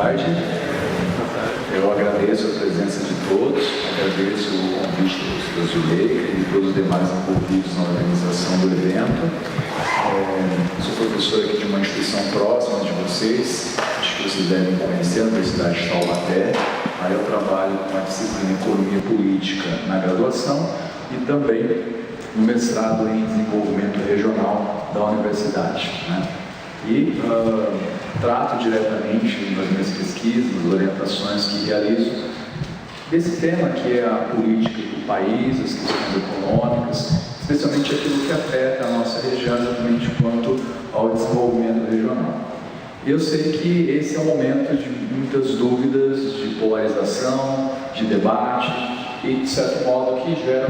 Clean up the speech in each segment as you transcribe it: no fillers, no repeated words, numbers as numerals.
tarde. Eu agradeço a presença de todos, agradeço o convite do Zuleika e todos os demais envolvidos na organização do evento. Sou professor aqui de uma instituição próxima de vocês, acho que vocês devem conhecer, a Universidade de Taubaté. Aí eu trabalho com a disciplina Economia Política na graduação e também no mestrado em Desenvolvimento Regional da Universidade, né? E trato diretamente nas minhas pesquisas, nas orientações que realizo desse tema que é a política do país, as questões econômicas, especialmente aquilo que afeta a nossa região exatamente quanto ao desenvolvimento regional. Eu sei que esse é um momento de muitas dúvidas, de polarização, de debate e, de certo modo, que gera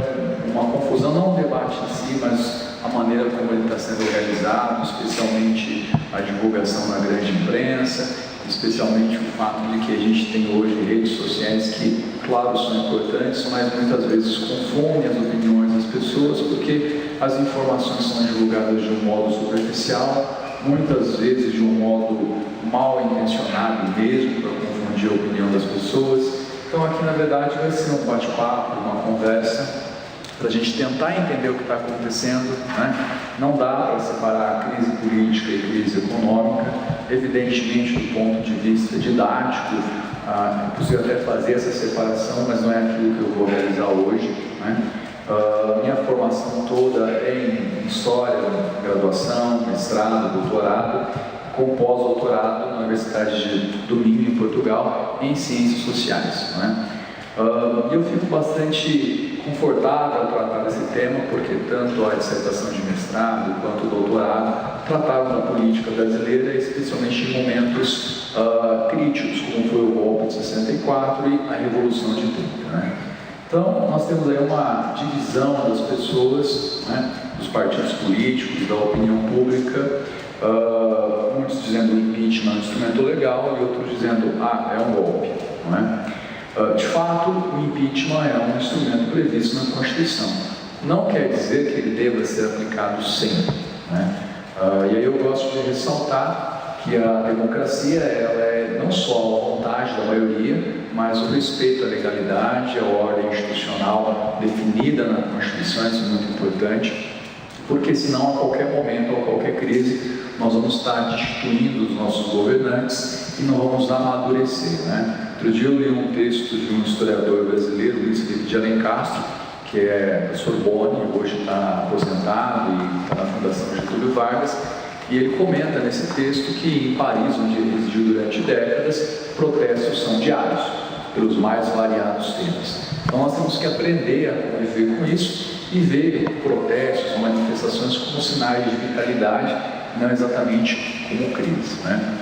uma confusão, não o debate em si, mas a maneira como ele está sendo realizado, especialmente a divulgação na grande imprensa, especialmente o fato de que a gente tem hoje redes sociais que, claro, são importantes, mas muitas vezes confundem as opiniões das pessoas, porque as informações são divulgadas de um modo superficial, muitas vezes de um modo mal intencionado mesmo, para confundir a opinião das pessoas. Então aqui, na verdade, vai ser um bate-papo, uma conversa, para a gente tentar entender o que está acontecendo, né? Não dá para separar a crise política e crise econômica, evidentemente do ponto de vista didático, é possível até fazer essa separação, mas não é aquilo que eu vou realizar hoje, né? Minha formação toda é em História, graduação, mestrado, doutorado, com pós-doutorado na Universidade do Minho, em Portugal, em Ciências Sociais, né? Eu fico bastante confortável ao tratar desse tema, porque tanto a dissertação de mestrado quanto o doutorado trataram da política brasileira, especialmente em momentos críticos, como foi o golpe de 64 e a Revolução de 30, né? Então, nós temos aí uma divisão das pessoas, né, dos partidos políticos, da opinião pública, muitos dizendo o impeachment é um instrumento legal e outros dizendo, é um golpe, não é? De fato, o impeachment é um instrumento previsto na Constituição. Não quer dizer que ele deva ser aplicado sempre, né? E aí eu gosto de ressaltar que a democracia ela é não só a vontade da maioria, mas o respeito à legalidade, à ordem institucional definida na Constituição, isso é muito importante, porque senão a qualquer momento, a qualquer crise, nós vamos estar destituindo os nossos governantes e não vamos amadurecer, né? Outro dia eu li um texto de um historiador brasileiro, Luiz Felipe de Alencastro, que é da Sorbonne, hoje está aposentado e está na Fundação Getúlio Vargas, e ele comenta nesse texto que em Paris, onde ele residiu durante décadas, protestos são diários, pelos mais variados temas. Então nós temos que aprender a conviver com isso e ver protestos, manifestações como sinais de vitalidade, não exatamente como crise, né?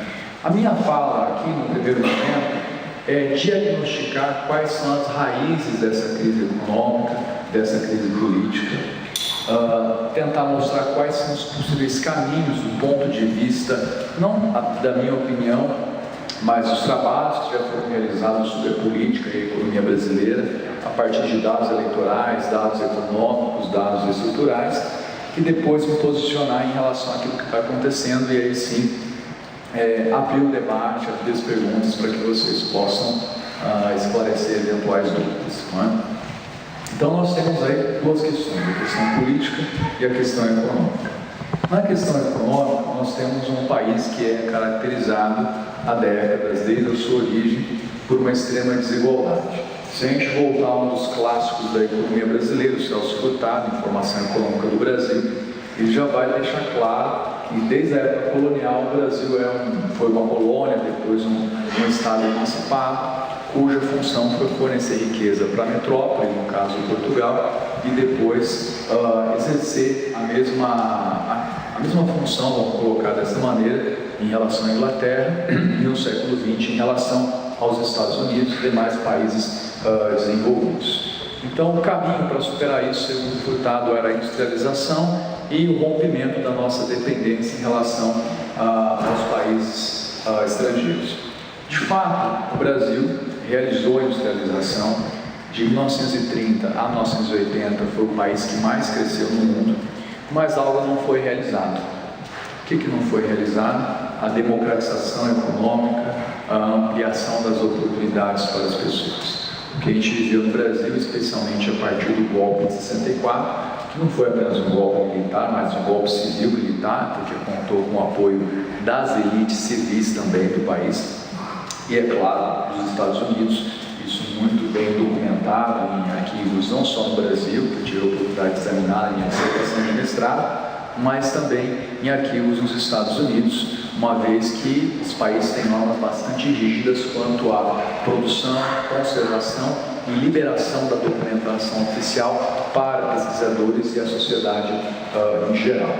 A minha fala aqui no primeiro momento é diagnosticar quais são as raízes dessa crise econômica, dessa crise política, tentar mostrar quais são os possíveis caminhos do ponto de vista, não da minha opinião, mas os trabalhos que já foram realizados sobre a política e a economia brasileira, a partir de dados eleitorais, dados econômicos, dados estruturais, e depois me posicionar em relação àquilo que está acontecendo e aí sim abrir o debate, abrir as perguntas para que vocês possam esclarecer eventuais dúvidas, não é? Então nós temos aí duas questões, a questão política e a questão econômica. Na questão econômica, nós temos um país que é caracterizado há décadas, desde a sua origem, por uma extrema desigualdade. Se a gente voltar a um dos clássicos da economia brasileira, o Celso Furtado, Informação Econômica do Brasil, ele já vai deixar claro que desde a época colonial o Brasil foi uma colônia, depois um estado emancipado, cuja função foi fornecer riqueza para a metrópole, no caso Portugal, e depois exercer a mesma função, vamos colocar dessa maneira, em relação à Inglaterra e no século XX em relação aos Estados Unidos e demais países desenvolvidos. Então, o caminho para superar isso, segundo Furtado, era a industrialização e o rompimento da nossa dependência em relação aos países estrangeiros. De fato, o Brasil realizou a industrialização. De 1930 a 1980 foi o país que mais cresceu no mundo, mas algo não foi realizado. O que não foi realizado? a democratização econômica, a ampliação das oportunidades para as pessoas. O que a gente viveu no Brasil, especialmente a partir do golpe de 64, que não foi apenas um golpe militar, mas um golpe civil-militar, porque contou com o apoio das elites civis também do país, e é claro, dos Estados Unidos, isso muito bem documentado em arquivos não só no Brasil, que eu tive a oportunidade de examinar em minha dissertação de mestrado, mas também em arquivos nos Estados Unidos, uma vez que os países têm normas bastante rígidas quanto à produção, conservação e liberação da documentação oficial para pesquisadores e a sociedade em geral.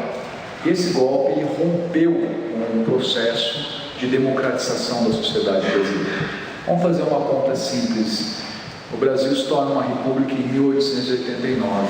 Esse golpe ele rompeu com um processo de democratização da sociedade brasileira. Vamos fazer uma conta simples. O Brasil se torna uma república em 1889.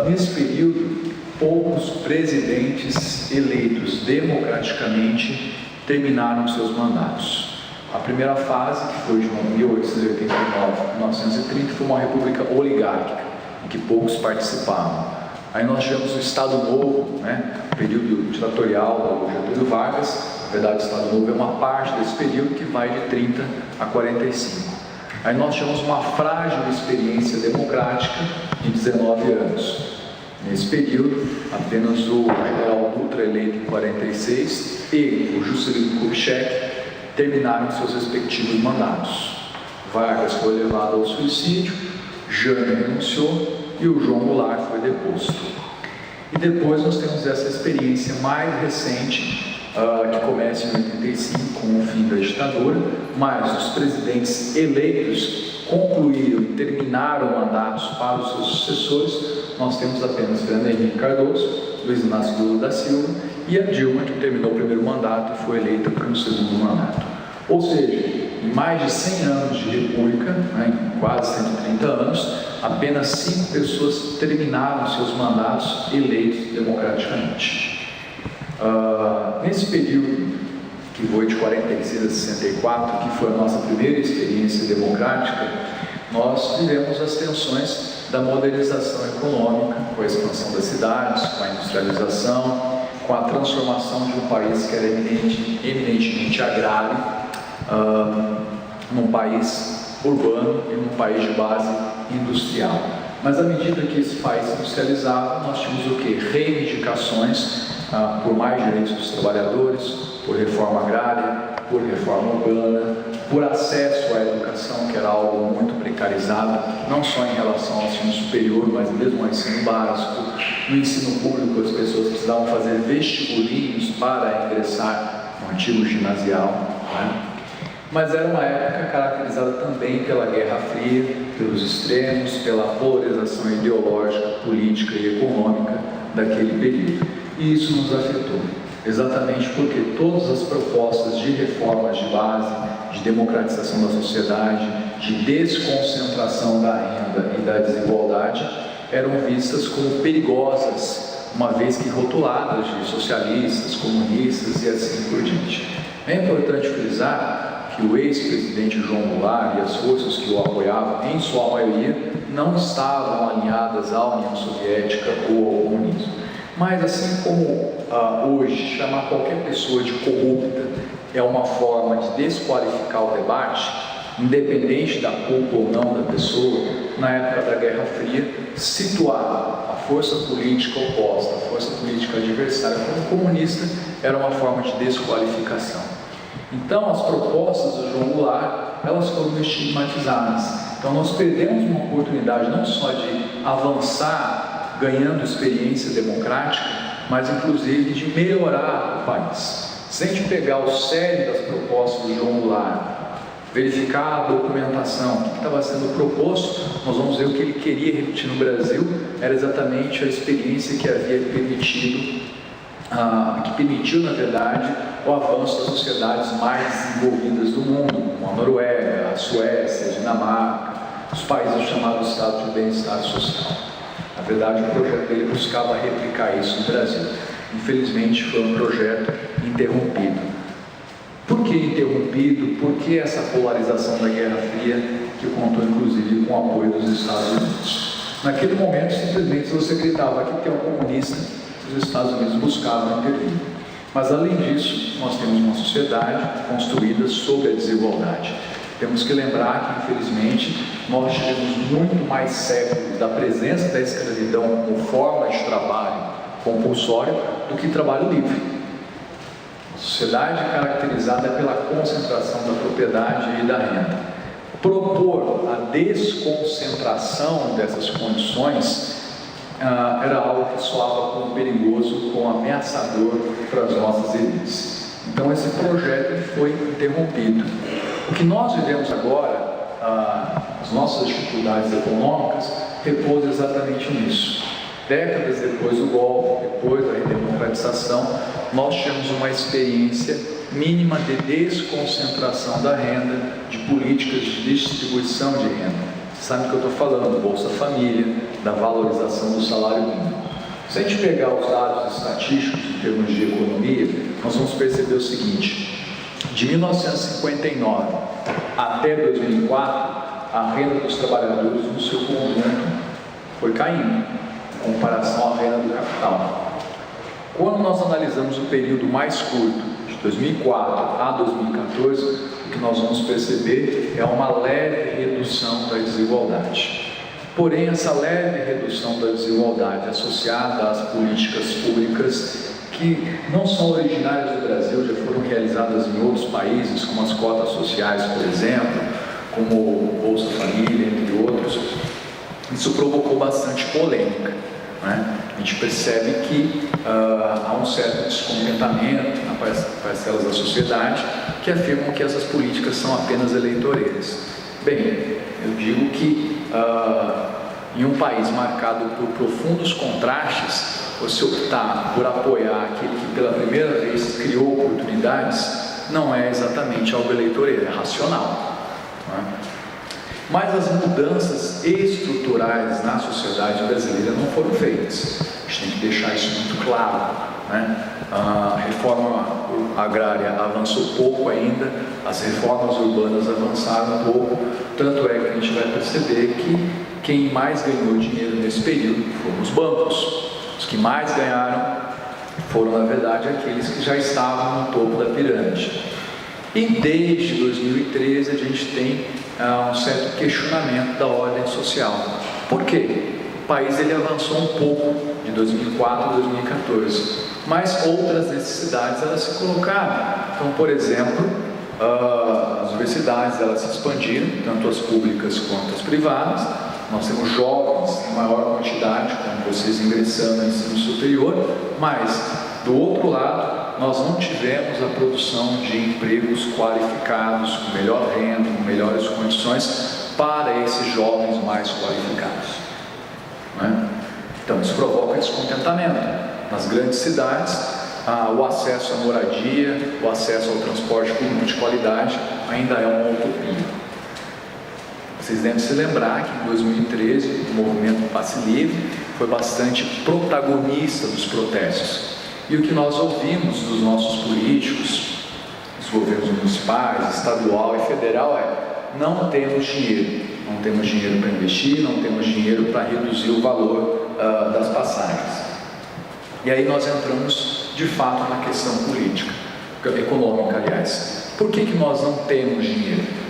Nesse período, poucos presidentes eleitos democraticamente terminaram seus mandatos. A primeira fase, que foi de 1889 a 1930, foi uma república oligárquica, em que poucos participavam. Aí nós tivemos o Estado Novo, o período ditatorial do Getúlio Vargas. Na verdade, o Estado Novo é uma parte desse período que vai de 30 a 45. Aí nós tivemos uma frágil experiência democrática de 19 anos. Nesse período, apenas o general Dutra, eleito em 46, e o Juscelino Kubitschek terminaram seus respectivos mandatos. Vargas foi levado ao suicídio, Jânio renunciou e o João Goulart foi deposto. E depois nós temos essa experiência mais recente, que começa em 85 com o fim da ditadura, mas os presidentes eleitos concluíram e terminaram mandatos para os seus sucessores. Nós temos apenas Fernando Henrique Cardoso, Luiz Inácio Lula da Silva e a Dilma, que terminou o primeiro mandato e foi eleita para um segundo mandato. Ou seja, em mais de 100 anos de república, em quase 130 anos, apenas 5 pessoas terminaram seus mandatos eleitos democraticamente. Nesse período, que foi de 46 a 64, que foi a nossa primeira experiência democrática, nós vivemos as tensões da modernização econômica, com a expansão das cidades, com a industrialização, com a transformação de um país que era eminentemente agrário, num país urbano e num país de base industrial. Mas à medida que esse país se industrializava, nós tínhamos o quê? Reivindicações por mais direitos dos trabalhadores, por reforma agrária, por reforma urbana, por acesso à educação, que era algo muito precarizado, não só em relação ao ensino superior, mas mesmo ao ensino básico. No ensino público, as pessoas precisavam fazer vestibulinhos para ingressar no antigo ginasial, Mas era uma época caracterizada também pela Guerra Fria, pelos extremos, pela polarização ideológica, política e econômica daquele período. E isso nos afetou, exatamente porque todas as propostas de reformas de base, de democratização da sociedade, de desconcentração da renda e da desigualdade, eram vistas como perigosas, uma vez que rotuladas de socialistas, comunistas e assim por diante. É importante frisar que o ex-presidente João Goulart e as forças que o apoiavam, em sua maioria, não estavam alinhadas à União Soviética ou ao comunismo. Mas assim como hoje chamar qualquer pessoa de corrupta é uma forma de desqualificar o debate, independente da culpa ou não da pessoa, na época da Guerra Fria, situar a força política oposta, a força política adversária como comunista era uma forma de desqualificação. Então as propostas do João Goulart, elas foram estigmatizadas. Então nós perdemos uma oportunidade não só de avançar ganhando experiência democrática, mas inclusive de melhorar o país. Se a gente pegar o sério das propostas do João Goulart, verificar a documentação, o que estava sendo proposto, nós vamos ver o que ele queria repetir no Brasil, era exatamente a experiência que havia permitido, que permitiu, na verdade, o avanço das sociedades mais desenvolvidas do mundo, como a Noruega, a Suécia, a Dinamarca, os países chamados Estados de Bem-Estar Social. Na verdade, o projeto dele buscava replicar isso no Brasil. Infelizmente, foi um projeto interrompido. Por que interrompido? Por que essa polarização da Guerra Fria, que contou inclusive com o apoio dos Estados Unidos? Naquele momento, simplesmente, se você gritava aqui tem um comunista, os Estados Unidos buscavam intervir. Mas, além disso, nós temos uma sociedade construída sobre a desigualdade. Temos que lembrar que, infelizmente, nós tivemos muito mais séculos da presença da escravidão como forma de trabalho compulsório do que trabalho livre. A sociedade caracterizada pela concentração da propriedade e da renda. Propor a desconcentração dessas condições era algo que soava como perigoso, como ameaçador para as nossas elites. Então esse projeto foi interrompido. O que nós vivemos agora, as nossas dificuldades econômicas, repousam exatamente nisso. Décadas depois do golpe, depois da redemocratização, nós tivemos uma experiência mínima de desconcentração da renda, de políticas de distribuição de renda. Você sabe do que eu estou falando, Bolsa Família, da valorização do salário mínimo. Se a gente pegar os dados estatísticos em termos de economia, nós vamos perceber o seguinte: de 1959 até 2004, a renda dos trabalhadores no seu conjunto foi caindo, em comparação à renda do capital. Quando nós analisamos o período mais curto, de 2004 a 2014, o que nós vamos perceber é uma leve redução da desigualdade. Porém, essa leve redução da desigualdade associada às políticas públicas que não são originárias do Brasil, já foram realizadas em outros países, como as cotas sociais, por exemplo, como o Bolsa Família, entre outros, isso provocou bastante polêmica, né? A gente percebe que há um certo descontentamento nas parcelas da sociedade que afirmam que essas políticas são apenas eleitoreiras. Bem, eu digo que em um país marcado por profundos contrastes, você optar por apoiar aquele que pela primeira vez criou oportunidades não é exatamente algo eleitoreiro, é racional, não é? Mas as mudanças estruturais na sociedade brasileira não foram feitas. A gente tem que deixar isso muito claro, né? A reforma agrária avançou pouco ainda, as reformas urbanas avançaram um pouco, tanto é que a gente vai perceber que quem mais ganhou dinheiro nesse período foram os bancos. Os que mais ganharam foram, na verdade, aqueles que já estavam no topo da pirâmide. E desde 2013 a gente tem um certo questionamento da ordem social. Por quê? O país ele avançou um pouco de 2004 a 2014, mas outras necessidades elas se colocaram. Então, por exemplo, as universidades elas se expandiram, tanto as públicas quanto as privadas. Nós temos jovens em maior quantidade, como vocês ingressando no ensino superior, mas, do outro lado, nós não tivemos a produção de empregos qualificados, com melhor renda, com melhores condições, para esses jovens mais qualificados, né? Então, isso provoca descontentamento. Nas grandes cidades, o acesso à moradia, o acesso ao transporte público de qualidade ainda é uma utopia. Vocês devem se lembrar que em 2013 o movimento Passe Livre foi bastante protagonista dos protestos. E o que nós ouvimos dos nossos políticos, dos governos municipais, estadual e federal é: não temos dinheiro. Não temos dinheiro para investir, não temos dinheiro para reduzir o valor das passagens. E aí nós entramos de fato na questão política, econômica, aliás. Por que nós não temos dinheiro?